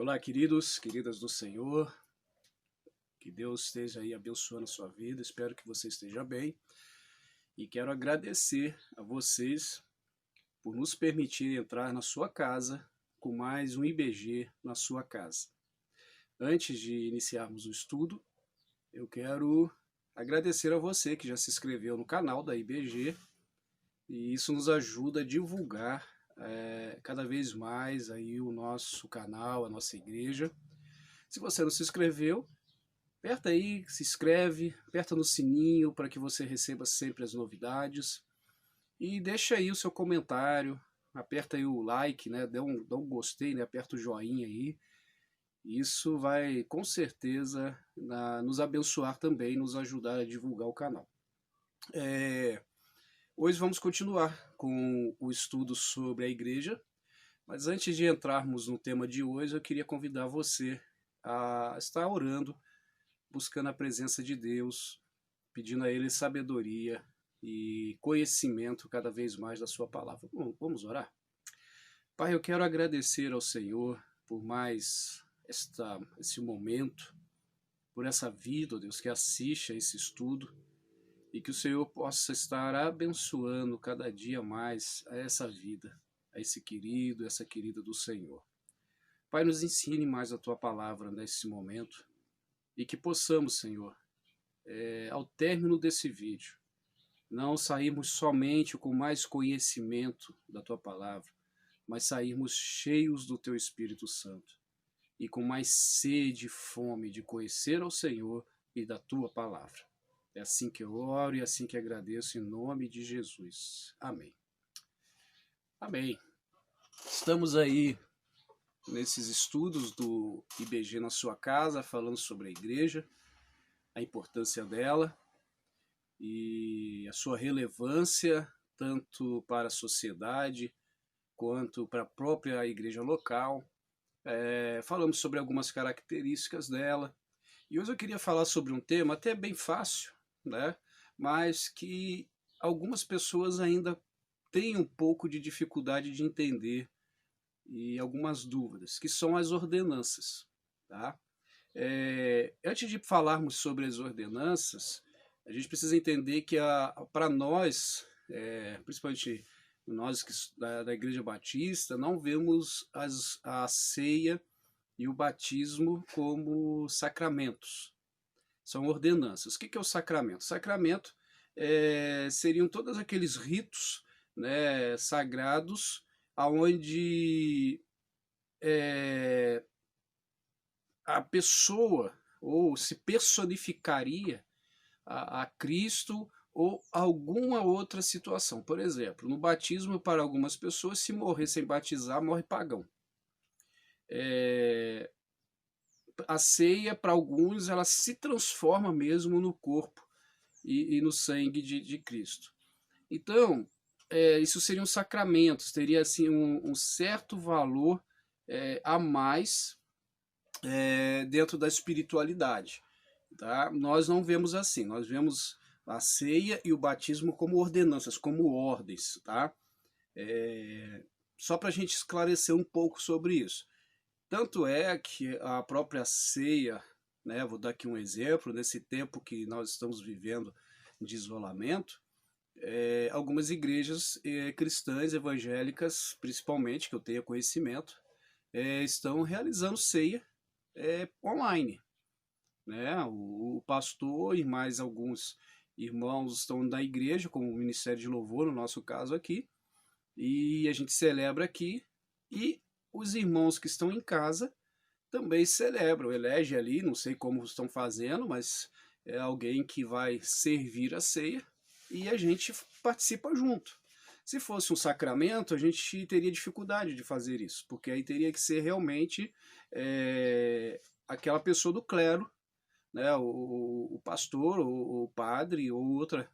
Olá, queridos, queridas do Senhor, que Deus esteja aí abençoando a sua vida, espero que você esteja bem e quero agradecer a vocês por nos permitir entrar na sua casa com mais um IBG na sua casa. Antes de iniciarmos o estudo, eu quero agradecer a você que já se inscreveu no canal da IBG e isso nos ajuda a divulgar cada vez mais aí o nosso canal, a nossa igreja. Se você não se inscreveu, aperta aí, se inscreve, aperta no sininho para que você receba sempre as novidades e deixa aí o seu comentário, aperta aí o like, né? Dá um gostei, né? Aperta o joinha aí. Isso vai com certeza nos abençoar também, nos ajudar a divulgar o canal. Hoje vamos continuar com o estudo sobre a igreja, mas antes de entrarmos no tema de hoje, eu queria convidar você a estar orando, buscando a presença de Deus, pedindo a Ele sabedoria e conhecimento cada vez mais da sua palavra. Vamos orar? Pai, eu quero agradecer ao Senhor por mais esse momento, por essa vida, ó Deus, que assiste a esse estudo, e que o Senhor possa estar abençoando cada dia mais a essa vida, a esse querido, essa querida do Senhor. Pai, nos ensine mais a Tua palavra nesse momento e que possamos, Senhor, ao término desse vídeo, não sairmos somente com mais conhecimento da Tua palavra, mas sairmos cheios do Teu Espírito Santo e com mais sede e fome de conhecer ao Senhor e da Tua palavra. É assim que eu oro e assim que agradeço em nome de Jesus. Amém. Amém. Estamos aí nesses estudos do IBG na sua casa, falando sobre a igreja, a importância dela e a sua relevância tanto para a sociedade quanto para a própria igreja local. Falamos sobre algumas características dela e hoje eu queria falar sobre um tema até bem fácil, né? Mas que algumas pessoas ainda têm um pouco de dificuldade de entender e algumas dúvidas, que são as ordenanças. Tá? Antes de falarmos sobre as ordenanças, a gente precisa entender que para nós, principalmente nós da Igreja Batista, não vemos a ceia e o batismo como sacramentos. São ordenanças. O que é o sacramento? Sacramento seriam todos aqueles ritos, né, sagrados, onde a pessoa ou se personificaria a Cristo ou alguma outra situação. Por exemplo, no batismo, para algumas pessoas, se morrer sem batizar, morre pagão. A ceia, para alguns, ela se transforma mesmo no corpo e no sangue de Cristo. Então, isso seriam sacramentos, teria assim, um certo valor a mais dentro da espiritualidade. Tá? Nós não vemos assim, nós vemos a ceia e o batismo como ordenanças, como ordens. Tá? Só para a gente esclarecer um pouco sobre isso. Tanto é que a própria ceia, né, vou dar aqui um exemplo, nesse tempo que nós estamos vivendo de isolamento, algumas igrejas cristãs, evangélicas, principalmente, que eu tenha conhecimento, estão realizando ceia online. Né? O pastor e mais alguns irmãos estão da igreja, como o Ministério de Louvor, no nosso caso aqui, e a gente celebra aqui, e os irmãos que estão em casa também celebram, elege ali, não sei como estão fazendo, mas é alguém que vai servir a ceia e a gente participa junto. Se fosse um sacramento, a gente teria dificuldade de fazer isso, porque aí teria que ser realmente aquela pessoa do clero, né, o pastor, ou o padre, ou outra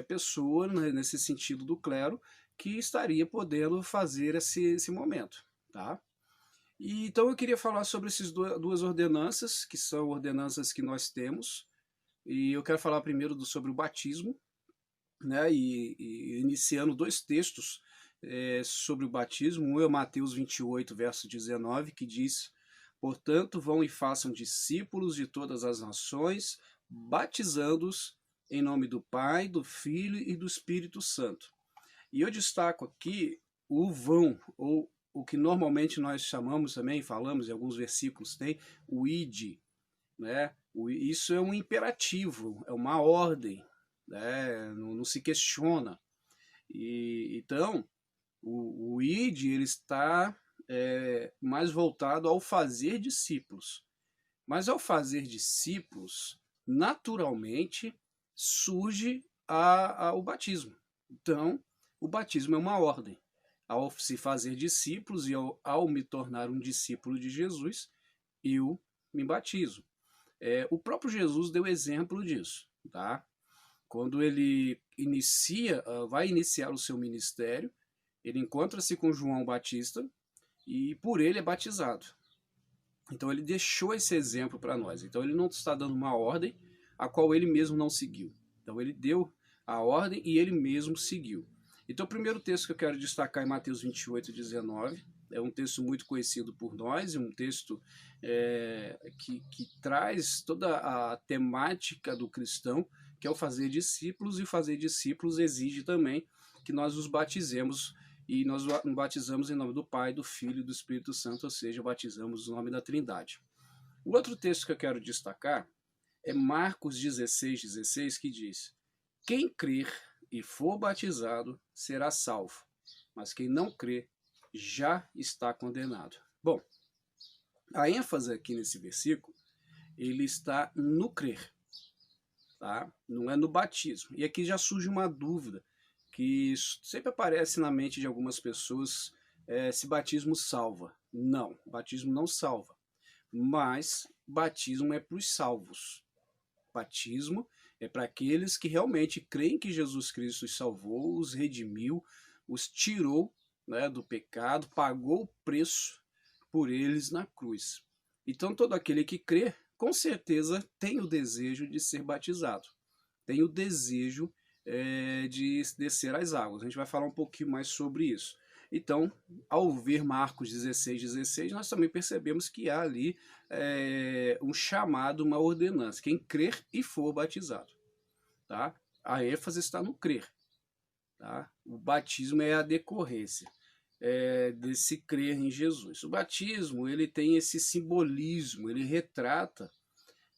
pessoa, né, nesse sentido do clero, que estaria podendo fazer esse momento. Tá? E, então eu queria falar sobre essas duas ordenanças, que são ordenanças que nós temos, e eu quero falar primeiro sobre o batismo, né, e iniciando dois textos sobre o batismo. Um é Mateus 28, verso 19, que diz: Portanto, vão e façam discípulos de todas as nações, batizando-os em nome do Pai, do Filho e do Espírito Santo. E eu destaco aqui o vão, ou o que normalmente nós chamamos também, falamos em alguns versículos, tem o ide, né? Isso é um imperativo, é uma ordem, né? Não se questiona. Então, o ide ele está mais voltado ao fazer discípulos. Mas ao fazer discípulos, naturalmente surge o batismo. Então, o batismo é uma ordem. Ao se fazer discípulos e ao me tornar um discípulo de Jesus, eu me batizo. O próprio Jesus deu exemplo disso, tá? Quando ele vai iniciar o seu ministério, ele encontra-se com João Batista e por ele é batizado. Então ele deixou esse exemplo para nós. Então ele não está dando uma ordem a qual ele mesmo não seguiu. Então ele deu a ordem e ele mesmo seguiu. Então o primeiro texto que eu quero destacar é Mateus 28, 19. É um texto muito conhecido por nós, um texto que traz toda a temática do cristão, que é o fazer discípulos, e fazer discípulos exige também que nós os batizemos, e nós batizamos em nome do Pai, do Filho e do Espírito Santo, ou seja, batizamos no nome da Trindade. O outro texto que eu quero destacar é Marcos 16, 16, que diz: quem crer e for batizado será salvo, mas quem não crer já está condenado. Bom, a ênfase aqui nesse versículo, ele está no crer, tá? Não é no batismo. E aqui já surge uma dúvida que sempre aparece na mente de algumas pessoas, se batismo salva. Não, batismo não salva. Mas batismo é para os salvos. Batismo é para aqueles que realmente creem que Jesus Cristo os salvou, os redimiu, os tirou, né, do pecado, pagou o preço por eles na cruz. Então todo aquele que crê, com certeza tem o desejo de ser batizado. Tem o desejo de descer às águas. A gente vai falar um pouquinho mais sobre isso. Então, ao ver Marcos 16, 16, nós também percebemos que há ali um chamado, uma ordenança. Quem crer e for batizado. Tá? A ênfase está no crer. Tá? O batismo é a decorrência desse crer em Jesus. O batismo ele tem esse simbolismo, ele retrata.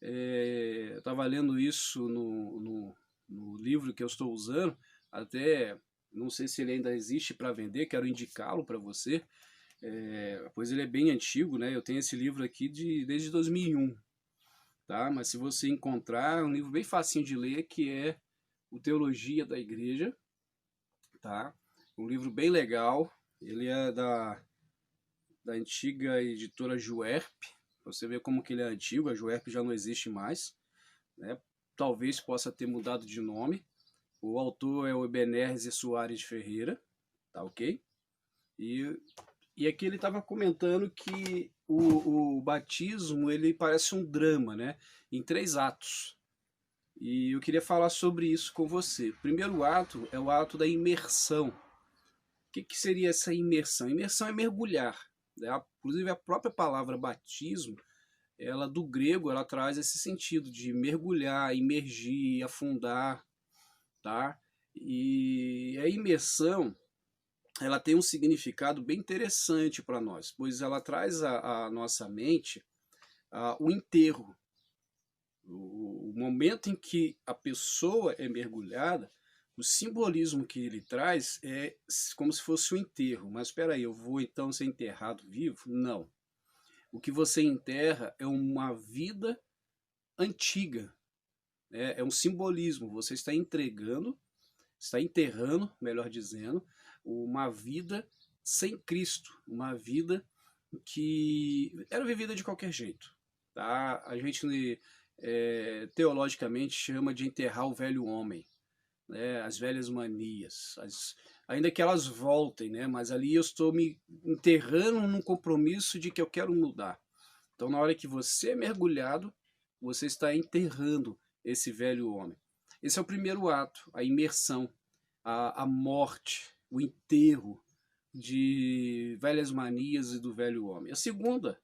Eu estava lendo isso no livro que eu estou usando, até não sei se ele ainda existe para vender, quero indicá-lo para você, pois ele é bem antigo, né? Eu tenho esse livro aqui desde 2001, tá? Mas se você encontrar, é um livro bem facinho de ler, que é o Teologia da Igreja, tá? Um livro bem legal, ele é da antiga editora Juerp, você vê como que ele é antigo, a Juerp já não existe mais, né? Talvez possa ter mudado de nome. O autor é o Ebenezer Soares de Ferreira, tá ok? E aqui ele estava comentando que o batismo ele parece um drama, né? Em 3 atos. E eu queria falar sobre isso com você. O primeiro ato é o ato da imersão. O que seria essa imersão? Imersão é mergulhar, né? Inclusive a própria palavra batismo, ela do grego, ela traz esse sentido de mergulhar, imergir, afundar, tá? E a imersão, ela tem um significado bem interessante para nós, pois ela traz à nossa mente o enterro. O momento em que a pessoa é mergulhada, o simbolismo que ele traz é como se fosse um enterro. Mas espera aí, eu vou então ser enterrado vivo? Não. O que você enterra é uma vida antiga. É um simbolismo. Você está enterrando, melhor dizendo, uma vida sem Cristo. Uma vida que era vivida de qualquer jeito. Tá? A gente teologicamente chama de enterrar o velho homem, né? As velhas manias, ainda que elas voltem, né? Mas ali eu estou me enterrando num compromisso de que eu quero mudar. Então na hora que você é mergulhado, você está enterrando esse velho homem. Esse é o primeiro ato, a imersão, a morte, o enterro de velhas manias e do velho homem. A segunda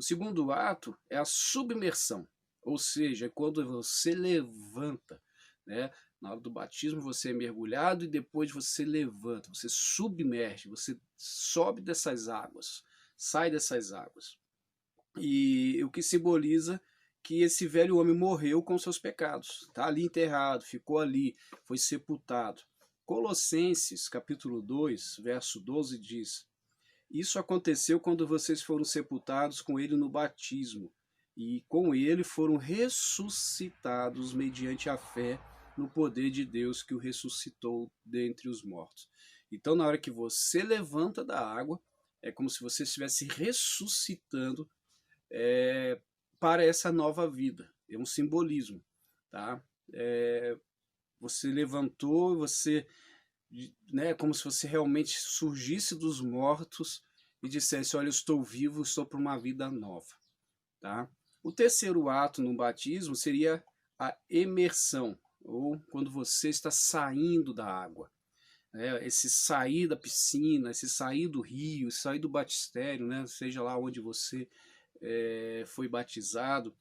O segundo ato é a submersão, ou seja, é quando você levanta, né? Na hora do batismo você é mergulhado e depois você levanta, você submerge, você sobe dessas águas, sai dessas águas. E o que simboliza que esse velho homem morreu com seus pecados, está ali enterrado, ficou ali, foi sepultado. Colossenses capítulo 2, verso 12 diz: isso aconteceu quando vocês foram sepultados com ele no batismo, e com ele foram ressuscitados mediante a fé no poder de Deus que o ressuscitou dentre os mortos. Então, na hora que você levanta da água, é como se você estivesse ressuscitando para essa nova vida. É um simbolismo, tá? Você levantou, você, né, como se você realmente surgisse dos mortos e dissesse: olha, eu estou vivo, estou para uma vida nova, tá? O terceiro ato no batismo seria a imersão, ou quando você está saindo da água, né? Esse sair da piscina, esse sair do rio, sair do batistério, né? Seja lá onde você foi batizado,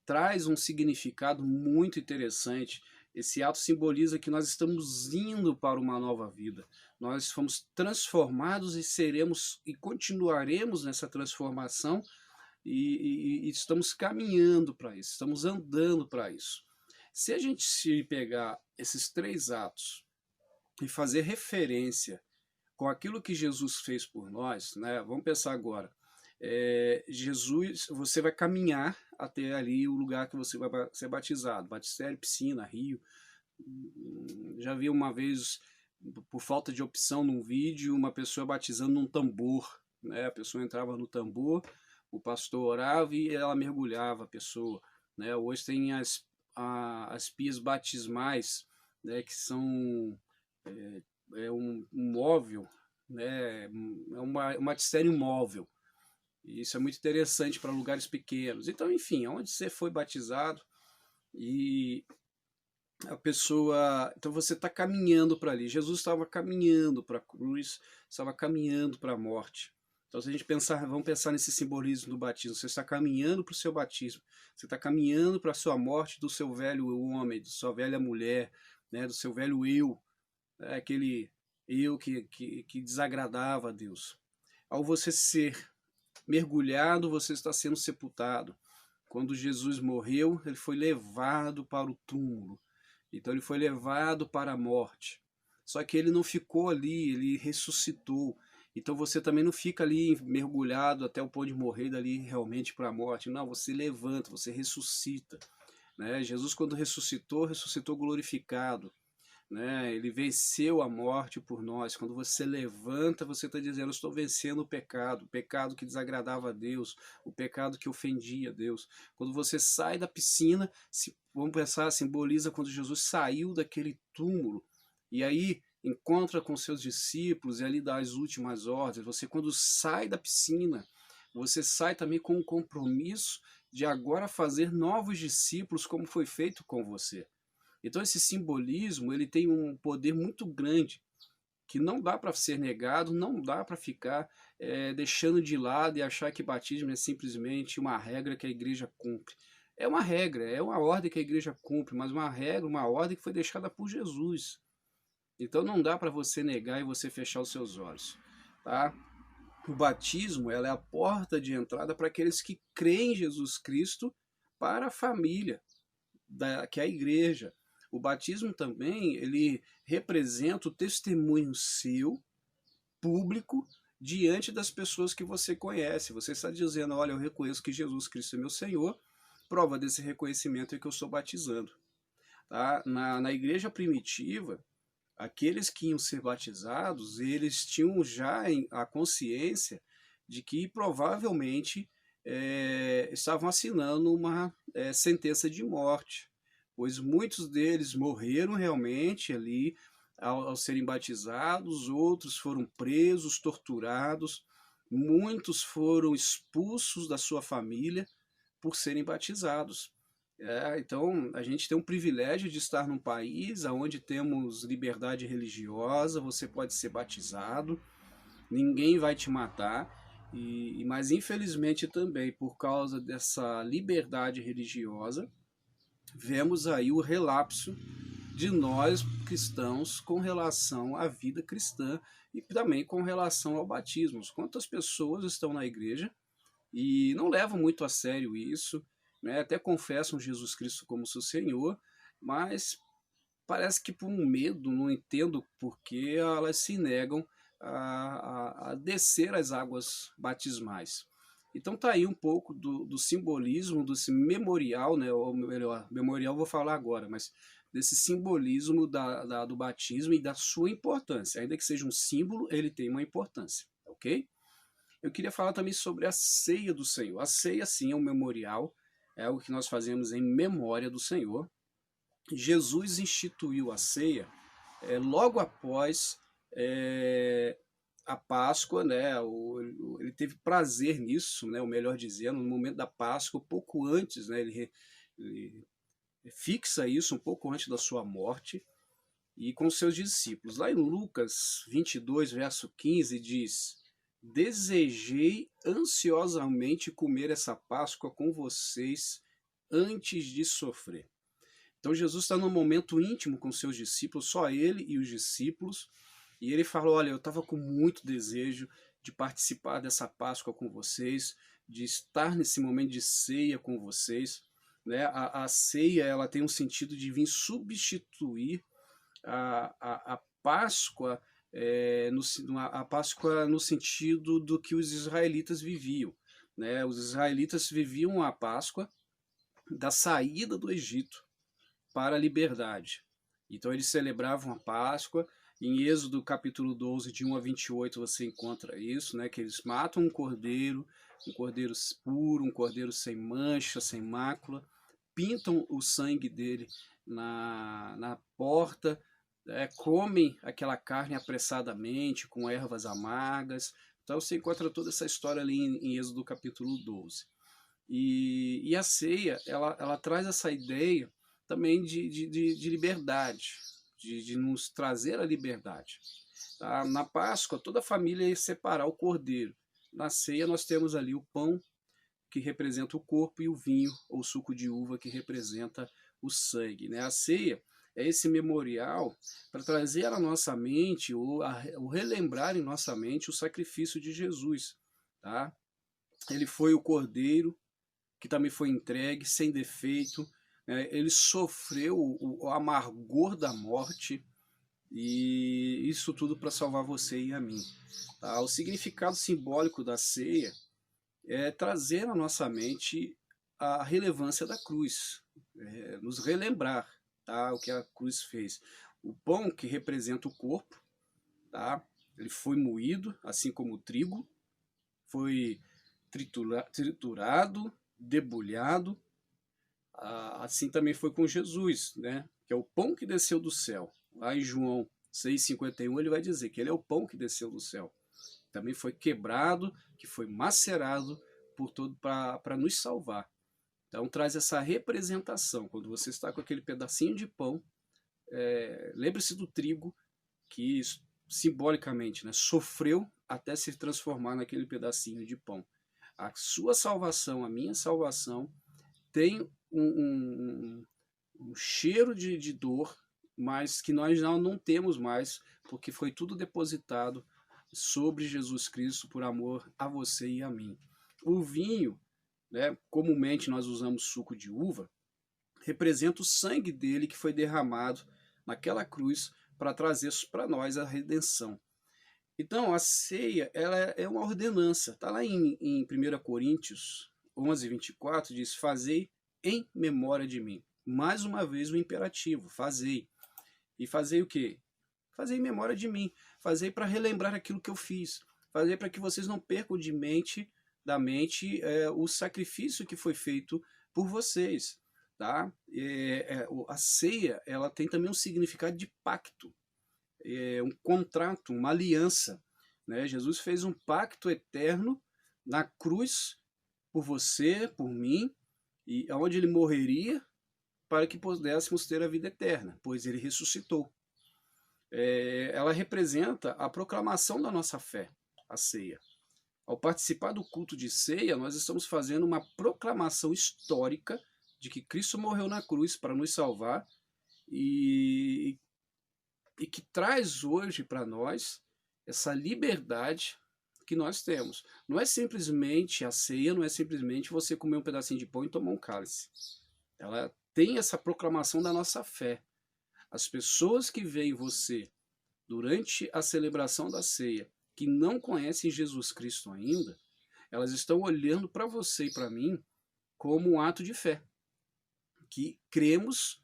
traz um significado muito interessante. Esse ato simboliza que nós estamos indo para uma nova vida. Nós fomos transformados e seremos e continuaremos nessa transformação e estamos caminhando para isso, estamos andando para isso. Se a gente se pegar esses três atos e fazer referência com aquilo que Jesus fez por nós, né? Vamos pensar agora. Jesus, você vai caminhar até ali o lugar que você vai ser batizado, batistério, piscina, rio. Já vi uma vez, por falta de opção num vídeo, uma pessoa batizando num tambor, né? A pessoa entrava no tambor, o pastor orava e ela mergulhava a pessoa, né? Hoje tem as pias batismais, né? Que são um móvel, né? É um batistério móvel. E isso é muito interessante para lugares pequenos. Então, enfim, onde você foi batizado e a pessoa... Então você está caminhando para ali. Jesus estava caminhando para a cruz, estava caminhando para a morte. Então, se a gente pensar, vamos pensar nesse simbolismo do batismo. Você está caminhando para o seu batismo. Você está caminhando para a sua morte do seu velho homem, da sua velha mulher, né, do seu velho eu. Né, aquele eu que desagradava a Deus. Ao você ser mergulhado, você está sendo sepultado. Quando Jesus morreu, ele foi levado para o túmulo. Então ele foi levado para a morte. Só que ele não ficou ali, ele ressuscitou. Então você também não fica ali mergulhado até o ponto de morrer dali realmente para a morte. Não, você levanta, você ressuscita. Né? Jesus, quando ressuscitou, ressuscitou glorificado. Né? Ele venceu a morte por nós. Quando você levanta, você está dizendo: eu estou vencendo o pecado que desagradava a Deus, o pecado que ofendia a Deus. Quando você sai da piscina, vamos pensar, simboliza quando Jesus saiu daquele túmulo e aí encontra com seus discípulos e ali dá as últimas ordens. Você, quando sai da piscina, você sai também com o compromisso de agora fazer novos discípulos, como foi feito com você. Então esse simbolismo, ele tem um poder muito grande, que não dá para ser negado, não dá para ficar deixando de lado e achar que batismo é simplesmente uma regra que a igreja cumpre. É uma regra, é uma ordem que a igreja cumpre, mas uma regra, uma ordem que foi deixada por Jesus. Então não dá para você negar e você fechar os seus olhos. Tá? O batismo, ela é a porta de entrada para aqueles que creem em Jesus Cristo para a família, que é a igreja. O batismo também, ele representa o testemunho seu, público, diante das pessoas que você conhece. Você está dizendo: olha, eu reconheço que Jesus Cristo é meu Senhor. Prova desse reconhecimento é que eu estou batizando. Tá? Na igreja primitiva, aqueles que iam ser batizados, eles tinham já a consciência de que provavelmente estavam assinando uma sentença de morte, pois muitos deles morreram realmente ali ao serem batizados, outros foram presos, torturados, muitos foram expulsos da sua família por serem batizados. Então a gente tem um privilégio de estar num país onde temos liberdade religiosa, você pode ser batizado, ninguém vai te matar, Mas infelizmente também por causa dessa liberdade religiosa, vemos aí o relapso de nós cristãos com relação à vida cristã e também com relação ao batismo. Quantas pessoas estão na igreja e não levam muito a sério isso, né? Até confessam Jesus Cristo como seu Senhor, mas parece que por um medo, não entendo por que elas se negam a descer as águas batismais. Então tá aí um pouco do simbolismo, desse memorial, né? Ou melhor, memorial vou falar agora, mas desse simbolismo do batismo e da sua importância. Ainda que seja um símbolo, ele tem uma importância, ok? Eu queria falar também sobre a ceia do Senhor. A ceia, sim, é um memorial, é algo que nós fazemos em memória do Senhor. Jesus instituiu a ceia logo após a Páscoa, né? Ele teve prazer nisso, né? O melhor dizendo, no momento da Páscoa, pouco antes, né? Ele fixa isso um pouco antes da sua morte e com seus discípulos. Lá em Lucas 22, verso 15, diz: desejei ansiosamente comer essa Páscoa com vocês antes de sofrer. Então Jesus está num momento íntimo com seus discípulos, só ele e os discípulos, e ele falou: olha, eu estava com muito desejo de participar dessa Páscoa com vocês, de estar nesse momento de ceia com vocês. Né? A ceia, ela tem um sentido de vir substituir a Páscoa, a Páscoa no sentido do que os israelitas viviam. Né? Os israelitas viviam a Páscoa da saída do Egito para a liberdade. Então eles celebravam a Páscoa. Em Êxodo capítulo 12, de 1 a 28, você encontra isso, né? Que eles matam um cordeiro puro, um cordeiro sem mancha, sem mácula, pintam o sangue dele na porta, comem aquela carne apressadamente, com ervas amargas. Então você encontra toda essa história ali em Êxodo capítulo 12. E a ceia, ela traz essa ideia também de liberdade, de nos trazer a liberdade. Tá? Na Páscoa, toda a família ia separar o cordeiro. Na ceia, nós temos ali o pão, que representa o corpo, e o vinho, ou suco de uva, que representa o sangue. Né? A ceia é esse memorial para trazer à nossa mente, ou relembrar em nossa mente, o sacrifício de Jesus. Tá? Ele foi o cordeiro que também foi entregue sem defeito. Ele sofreu o amargor da morte, e isso tudo para salvar você e a mim. Tá? O significado simbólico da ceia é trazer à nossa mente a relevância da cruz, nos relembrar, tá? O que a cruz fez. O pão, que representa o corpo, tá? Ele foi moído, assim como o trigo, foi triturado, debulhado. Assim também foi com Jesus, né? Que é o pão que desceu do céu. Lá em João 6,51 ele vai dizer que ele é o pão que desceu do céu. Também foi quebrado, que foi macerado para nos salvar. Então traz essa representação. Quando você está com aquele pedacinho de pão, lembre-se do trigo que simbolicamente, né, sofreu até se transformar naquele pedacinho de pão. A sua salvação, a minha salvação, tem um cheiro de dor, mas que nós não temos mais, porque foi tudo depositado sobre Jesus Cristo por amor a você e a mim. O vinho, né, comumente nós usamos suco de uva, representa o sangue dele que foi derramado naquela cruz para trazer para nós a redenção. Então, a ceia, ela é uma ordenança. Está lá em 1 Coríntios 11, 24, diz: fazei em memória de mim. Mais uma vez o imperativo, fazei. E fazei o quê? Fazei em memória de mim. Fazei para relembrar aquilo que eu fiz. Fazei para que vocês não percam da mente o sacrifício que foi feito por vocês. Tá? A ceia, ela tem também um significado de pacto. Um contrato, uma aliança. Né? Jesus fez um pacto eterno na cruz por você, por mim, e onde ele morreria para que pudéssemos ter a vida eterna, pois ele ressuscitou. Ela representa a proclamação da nossa fé, a ceia. Ao participar do culto de ceia, nós estamos fazendo uma proclamação histórica de que Cristo morreu na cruz para nos salvar e, e que traz hoje para nós essa liberdade que nós temos. Não é simplesmente a ceia, não é simplesmente você comer um pedacinho de pão e tomar um cálice. Ela tem essa proclamação da nossa fé. As pessoas que veem você durante a celebração da ceia, que não conhecem Jesus Cristo ainda, elas estão olhando para você e para mim como um ato de fé, que cremos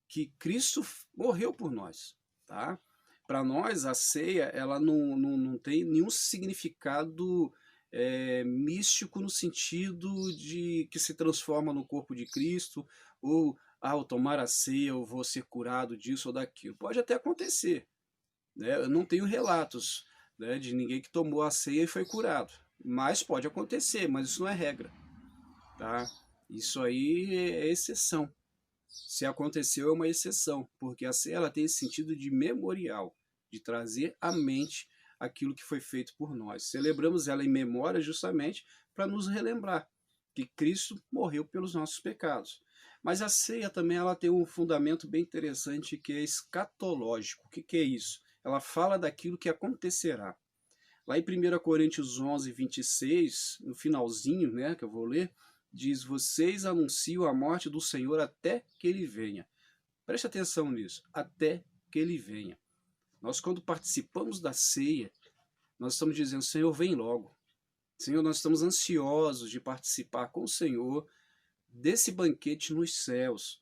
que Cristo morreu por nós, tá? Para nós, a ceia, ela não tem nenhum significado místico no sentido de que se transforma no corpo de Cristo, ou ao tomar a ceia eu vou ser curado disso ou daquilo. Pode até acontecer, né? Eu não tenho relatos, né, de ninguém que tomou a ceia e foi curado, mas pode acontecer, mas isso não é regra, tá? Isso aí é exceção. Se aconteceu, é uma exceção, porque a ceia ela tem esse sentido de memorial, de trazer à mente aquilo que foi feito por nós. Celebramos ela em memória justamente para nos relembrar que Cristo morreu pelos nossos pecados. Mas a ceia também ela tem um fundamento bem interessante que é escatológico. O que é isso? Ela fala daquilo que acontecerá. Lá em 1 Coríntios 11, 26, no finalzinho, né, que eu vou ler, diz: vocês anunciam a morte do Senhor até que ele venha. Preste atenção nisso, até que ele venha. Nós, quando participamos da ceia, nós estamos dizendo: Senhor, vem logo. Senhor, nós estamos ansiosos de participar com o Senhor desse banquete nos céus.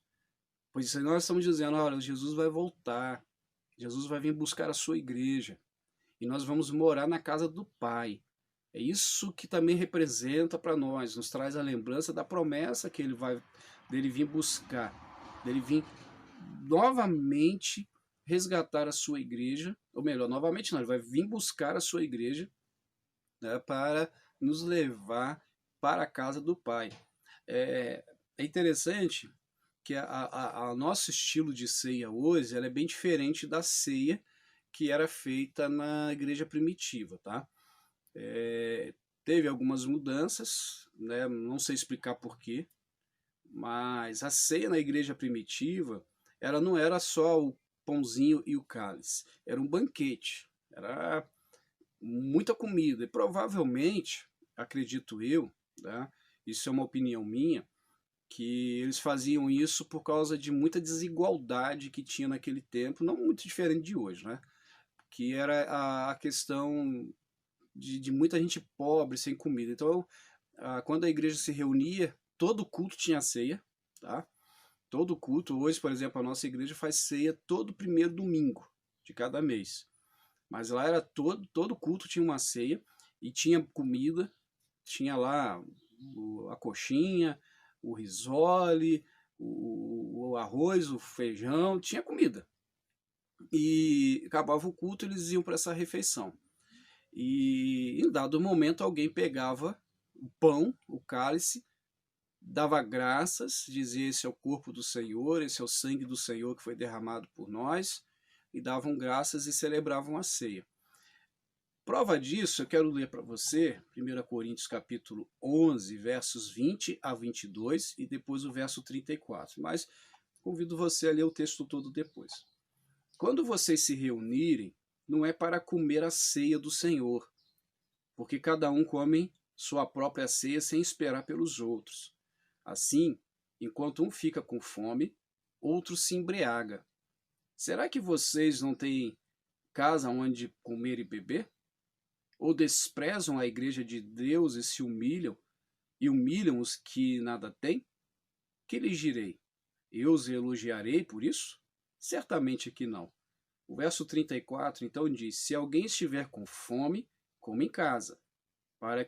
Pois nós estamos dizendo: olha, Jesus vai voltar, Jesus vai vir buscar a sua igreja, e nós vamos morar na casa do Pai. É isso que também representa para nós, nos traz a lembrança da promessa que ele vai dele vir buscar, dele vir novamente resgatar a sua igreja, ou melhor, novamente não, ele vai vir buscar a sua igreja, né, para nos levar para a casa do Pai. É interessante que a nosso estilo de ceia hoje ela é bem diferente da ceia que era feita na igreja primitiva, tá? Teve algumas mudanças, né? Não sei explicar porquê, mas a ceia na igreja primitiva, ela não era só o pãozinho e o cálice, era um banquete, era muita comida, e provavelmente, acredito eu, né? Isso é uma opinião minha, que eles faziam isso por causa de muita desigualdade que tinha naquele tempo, não muito diferente de hoje, né? Que era a questão de muita gente pobre, sem comida. Então, quando a igreja se reunia, todo culto tinha ceia, tá? Todo culto. Hoje, por exemplo, a nossa igreja faz ceia todo primeiro domingo de cada mês. Mas lá era todo culto tinha uma ceia e tinha comida, tinha lá a coxinha, o risole, o arroz, o feijão, tinha comida. E acabava o culto, eles iam para essa refeição. E em dado momento alguém pegava o pão, o cálice, dava graças, dizia: esse é o corpo do Senhor, esse é o sangue do Senhor que foi derramado por nós, e davam graças e celebravam a ceia. Prova disso, eu quero ler para você 1 Coríntios capítulo 11, versos 20 a 22 e depois o verso 34. Mas convido você a ler o texto todo depois. Quando vocês se reunirem, não é para comer a ceia do Senhor, porque cada um come sua própria ceia sem esperar pelos outros. Assim, enquanto um fica com fome, outro se embriaga. Será que vocês não têm casa onde comer e beber? Ou desprezam a igreja de Deus e humilham os que nada têm? Que lhes direi? Eu os elogiarei por isso? Certamente que não. O verso 34 então diz: se alguém estiver com fome, coma em casa, para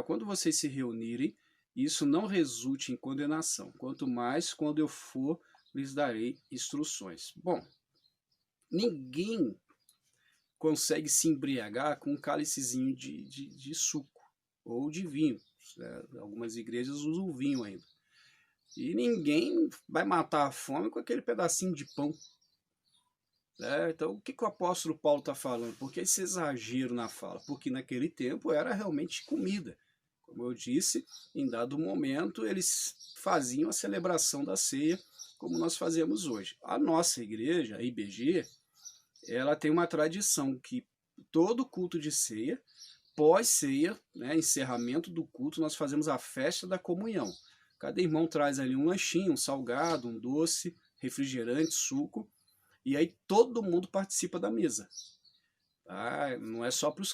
quando vocês se reunirem, isso não resulte em condenação. Quanto mais, quando eu for, lhes darei instruções. Bom, ninguém consegue se embriagar com um cálicezinho de suco ou de vinho. Algumas igrejas usam vinho ainda. E ninguém vai matar a fome com aquele pedacinho de pão. né? Então, o que, que o apóstolo Paulo está falando? Por que esse exagero na fala? Porque naquele tempo era realmente comida. Como eu disse, em dado momento eles faziam a celebração da ceia como nós fazemos hoje. A nossa igreja, a IBG, ela tem uma tradição que todo culto de ceia, pós-ceia, né, encerramento do culto, nós fazemos a festa da comunhão. Cada irmão traz ali um lanchinho, um salgado, um doce, refrigerante, suco, e aí todo mundo participa da mesa. Tá? Não é só para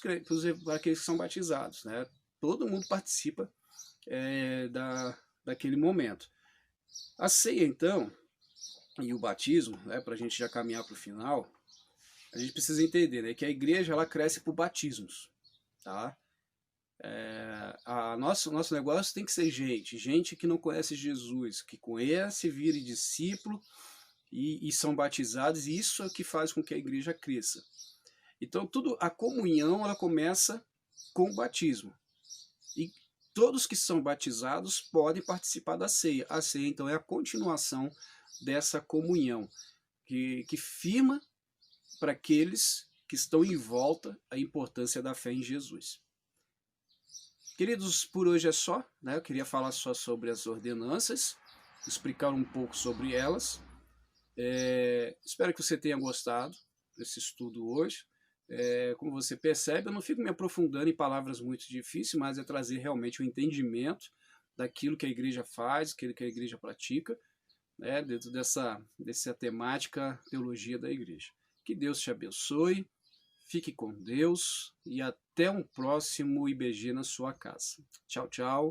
aqueles que são batizados, né? Todo mundo participa daquele momento. A ceia, então, e o batismo, né, para a gente já caminhar para o final, a gente precisa entender, né, que a igreja ela cresce por batismos. Tá? Nosso negócio tem que ser gente que não conhece Jesus, que conhece, vire discípulo e são batizados, e isso é o que faz com que a igreja cresça. Então, a comunhão ela começa com o batismo. E todos que são batizados podem participar da ceia. A ceia, então, é a continuação dessa comunhão, que firma para aqueles que estão em volta a importância da fé em Jesus. Queridos, por hoje é só, né? Eu queria falar só sobre as ordenanças, explicar um pouco sobre elas. Espero que você tenha gostado desse estudo hoje. Como você percebe, eu não fico me aprofundando em palavras muito difíceis, mas é trazer realmente o entendimento daquilo que a igreja faz, aquilo que a igreja pratica, né? Dentro dessa temática, teologia da igreja. Que Deus te abençoe. Fique com Deus e até um próximo IBG na sua casa. Tchau, tchau.